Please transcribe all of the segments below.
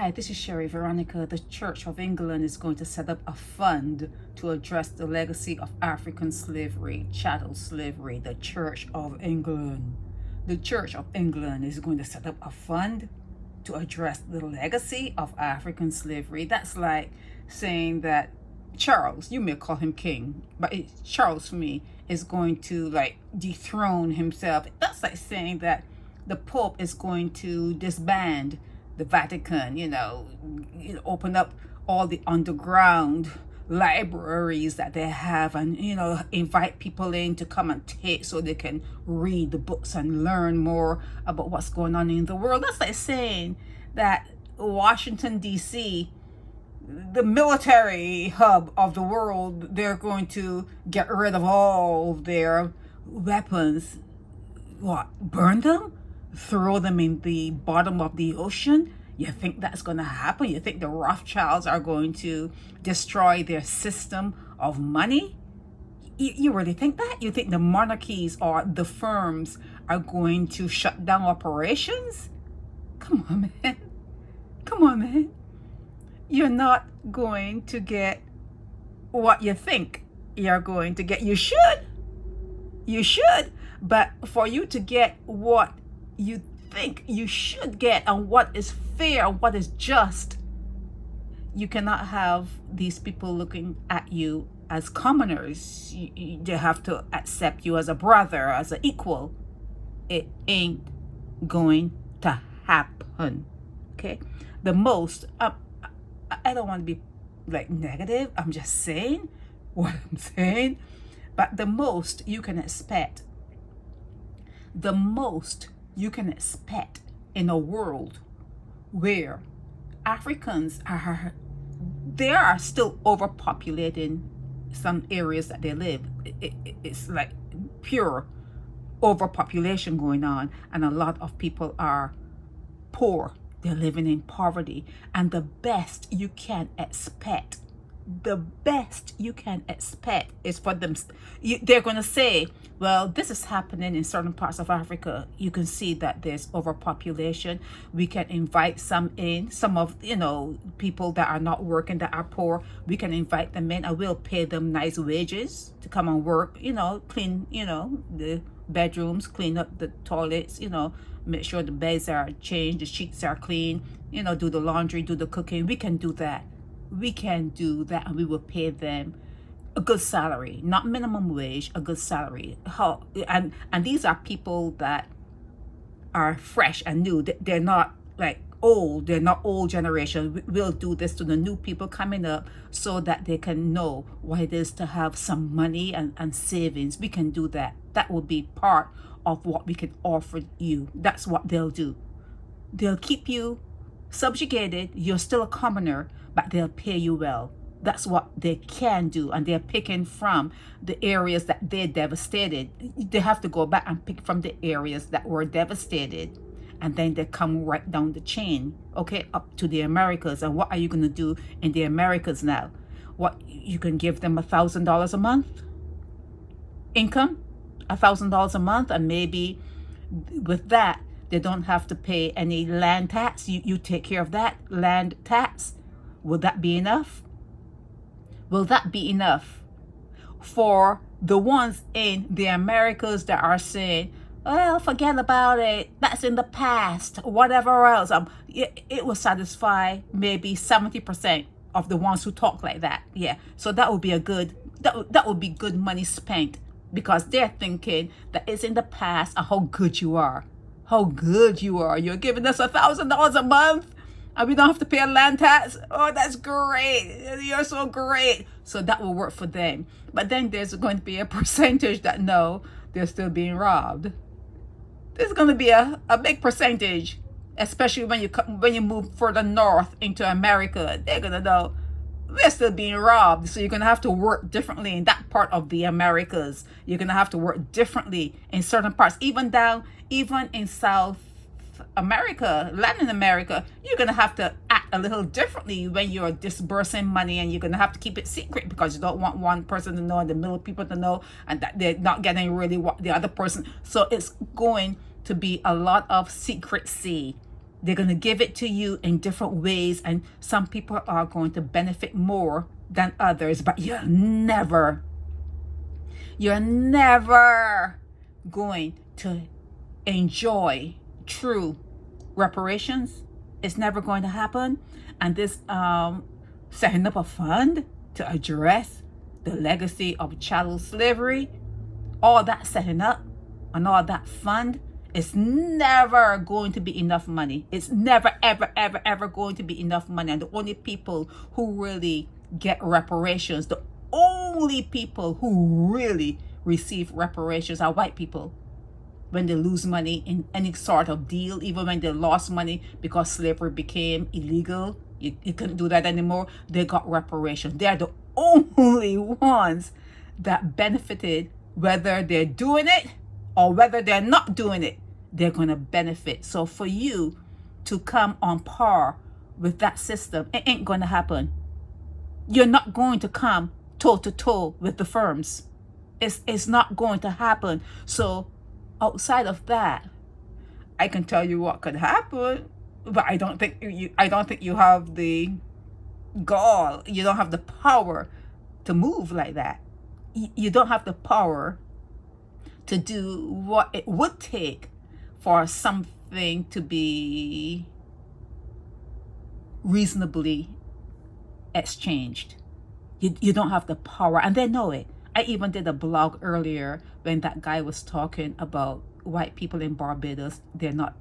Hi, this is Sherry Veronica. The Church of England is going to set up a fund to address the legacy of African slavery, chattel slavery. The Church of England. The Church of England is going to set up a fund to address the legacy of African slavery. That's like saying that Charles, you may call him king, but Charles for me is going to like dethrone himself. That's like saying that the Pope is going to disband the Vatican, open up all the underground libraries that they have and, invite people in to come and take so they can read the books and learn more about what's going on in the world. That's like saying that Washington, D.C., the military hub of the world, they're going to get rid of all their weapons. What? Burn them? Throw them in the bottom of the ocean? You think that's going to happen? You think the Rothschilds are going to destroy their system of money? You really think that? You think the monarchies or the firms are going to shut down operations? Come on, man. Come on, man. You're not going to get what you think you're going to get. You should. You should. But for you to get what you think you should get and what is fair and what is just, you cannot have these people looking at you as commoners. They have to accept you as a brother, as an equal. It ain't going to happen. Okay? The most, I don't want to be like negative. I'm just saying what I'm saying. But the most you can expect, in a world where Africans are still overpopulating some areas that they live. It's like pure overpopulation going on, and a lot of people are poor. They're living in poverty, and the best you can expect is for them. They're going to say, well, this is happening in certain parts of Africa. You can see that there's overpopulation. We can invite some of, people that are not working, that are poor. We can invite them in. I will pay them nice wages to come and work, clean, the bedrooms, clean up the toilets, make sure the beds are changed, the sheets are clean, do the laundry, do the cooking. We can do that. And we will pay them a good salary, not minimum wage, a good salary. And these are people that are fresh and new. They're not like old. They're not old generation. We'll do this to the new people coming up so that they can know what it is to have some money and savings. We can do that. That will be part of what we can offer you. That's what they'll do. They'll keep you subjugated. You're still a commoner, but they'll pay you well. That's what they can do, and they're picking from the areas that they devastated. They have to go back and pick from the areas that were devastated, and then they come right down the chain, okay, up to the Americas. And what are you going to do in the Americas now? What, you can give them $1,000 a month income, $1,000 a month, and maybe with that they don't have to pay any land tax. You take care of that land tax. Will that be enough? Will that be enough for the ones in the Americas that are saying, well, forget about it, that's in the past, whatever else? It will satisfy maybe 70% of the ones who talk like that. Yeah, so that would be that would be good money spent, because they're thinking that it's in the past and how good you are. You're giving us $1,000 a month and we don't have to pay a land tax. Oh, that's great. You're so great. So that will work for them. But then there's going to be a percentage that no, they're still being robbed. There's going to be a big percentage, especially when you move further north into America. They're going to know they're still being robbed. So you're going to have to work differently in that part of the Americas. You're going to have to work differently in certain parts, even in South America, Latin America. You're going to have to act a little differently when you're disbursing money, and you're going to have to keep it secret because you don't want one person to know and the middle people to know, and that they're not getting really what the other person. So it's going to be a lot of secrecy. They're going to give it to you in different ways, and some people are going to benefit more than others, but you're never going to enjoy true reparations. It's never going to happen. And this setting up a fund to address the legacy of chattel slavery, all that setting up and all that fund, it's never going to be enough money. It's never, ever, ever, ever going to be enough money. And the only people who really get reparations, the only people who really receive reparations are white people. When they lose money in any sort of deal, even when they lost money because slavery became illegal, you couldn't do that anymore, they got reparations. They're the only ones that benefited, whether they're doing it or whether they're not doing it, they're going to benefit. So for you to come on par with that system, it ain't going to happen. You're not going to come toe to toe with the firms. It's not going to happen. So outside of that, I can tell you what could happen, but I don't think you have the gall. You don't have the power to move like that. You don't have the power to do what it would take for something to be reasonably exchanged. You don't have the power, and they know it. I even did a blog earlier when that guy was talking about white people in Barbados. They're not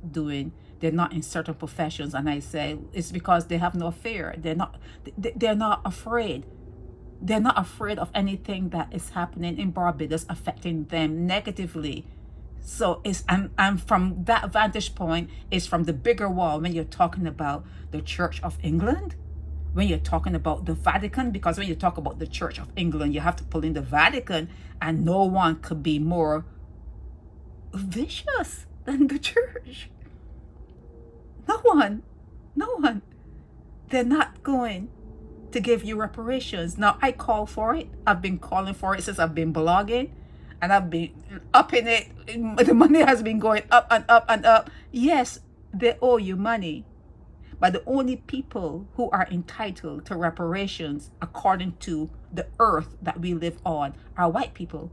in certain professions, and I say it's because they have no fear. They're not afraid. They're not afraid of anything that is happening in Barbados affecting them negatively. So it's and from that vantage point, it's from the bigger wall when you're talking about the Church of England, when you're talking about the Vatican, because when you talk about the Church of England, you have to pull in the Vatican, and no one could be more vicious than the church. No one. They're not going to give you reparations. Now, I call for it. I've been calling for it since I've been blogging, and I've been upping it. The money has been going up and up and up. Yes, they owe you money, but the only people who are entitled to reparations according to the earth that we live on are white people.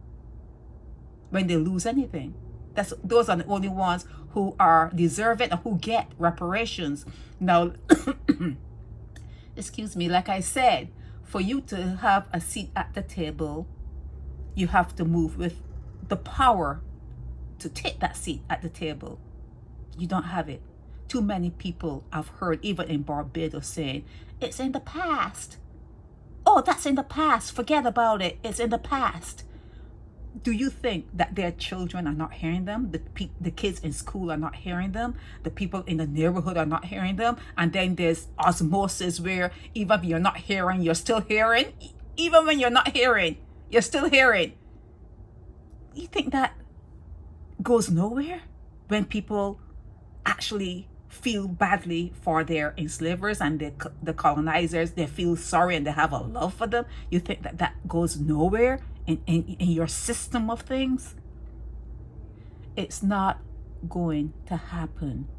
When they lose anything, those are the only ones who are deserving and who get reparations. Now, excuse me, like I said, for you to have a seat at the table, you have to move with the power to take that seat at the table. You don't have it. Too many people I've heard, even in Barbados, saying, it's in the past. Oh, that's in the past. Forget about it. It's in the past. Do you think that their children are not hearing them? The kids in school are not hearing them? The people in the neighborhood are not hearing them? And then there's osmosis where even if you're not hearing, you're still hearing. Even when you're not hearing, you're still hearing. You think that goes nowhere when people actually feel badly for their enslavers and the colonizers? They feel sorry and they have a love for them. You think that goes nowhere in your system of things? It's not going to happen.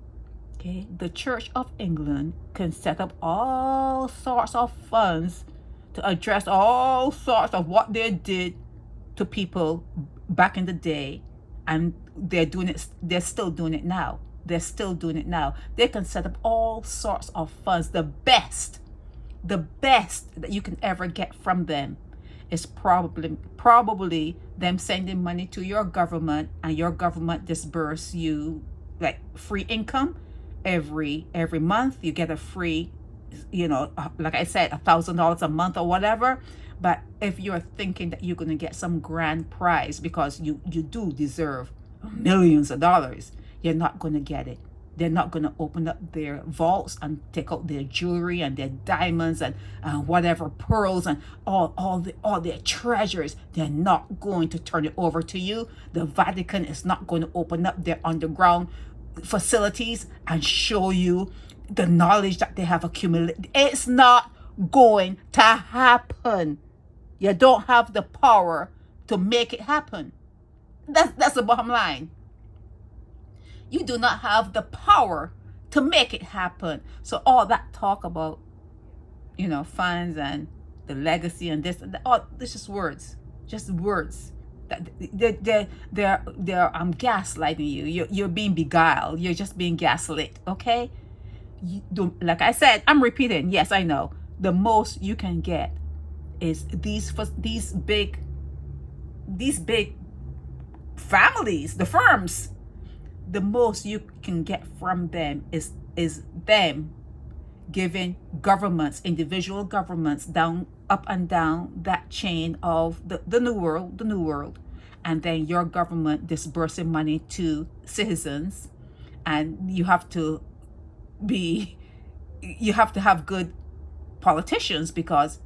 Okay, the Church of England can set up all sorts of funds to address all sorts of what they did to people back in the day, and they're still doing it now. They can set up all sorts of funds. The best that you can ever get from them is probably them sending money to your government, and your government disperse you like free income every month. You get a free, like I said, $1,000 a month or whatever. But if you're thinking that you're going to get some grand prize because you do deserve millions of dollars, you're not going to get it. They're not going to open up their vaults and take out their jewelry and their diamonds and whatever pearls and all their treasures. They're not going to turn it over to you. The Vatican is not going to open up their underground facilities and show you the knowledge that they have accumulated. It's not going to happen. You don't have the power to make it happen. That's the bottom line. You do not have the power to make it happen. So all that talk about, funds and the legacy and this, all this is words, just words. That they're gaslighting you. You're being beguiled. You're just being gaslit. Okay. Like I said, I'm repeating. Yes, I know. The most you can get is these big families, the firms. The most you can get from them is them giving governments, individual governments, up and down that chain of the new world, and then your government disbursing money to citizens. And you have to have good politicians, because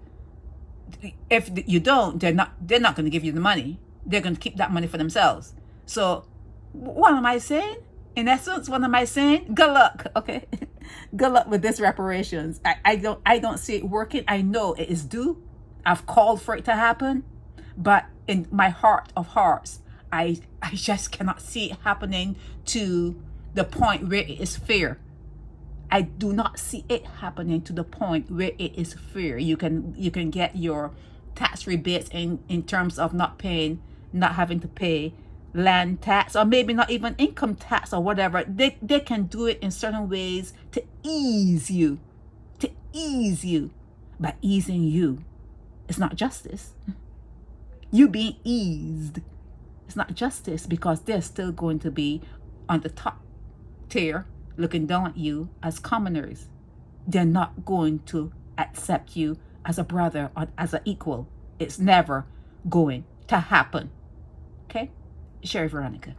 if you don't, they're not going to give you the money. They're going to keep that money for themselves. So what am I saying? In essence, what am I saying? Good luck, okay? Good luck with this reparations. I don't see it working. I know it is due. I've called for it to happen, but in my heart of hearts, I just cannot see it happening to the point where it is fair. I do not see it happening to the point where it is fair. You can get your tax rebates in terms of not having to pay land tax, or maybe not even income tax or whatever. They can do it in certain ways to ease you. By easing you, it's not justice. You being eased, it's not justice, because they're still going to be on the top tier looking down at you as commoners. They're not going to accept you as a brother or as an equal. It's never going to happen. Okay? Sherry Veronica.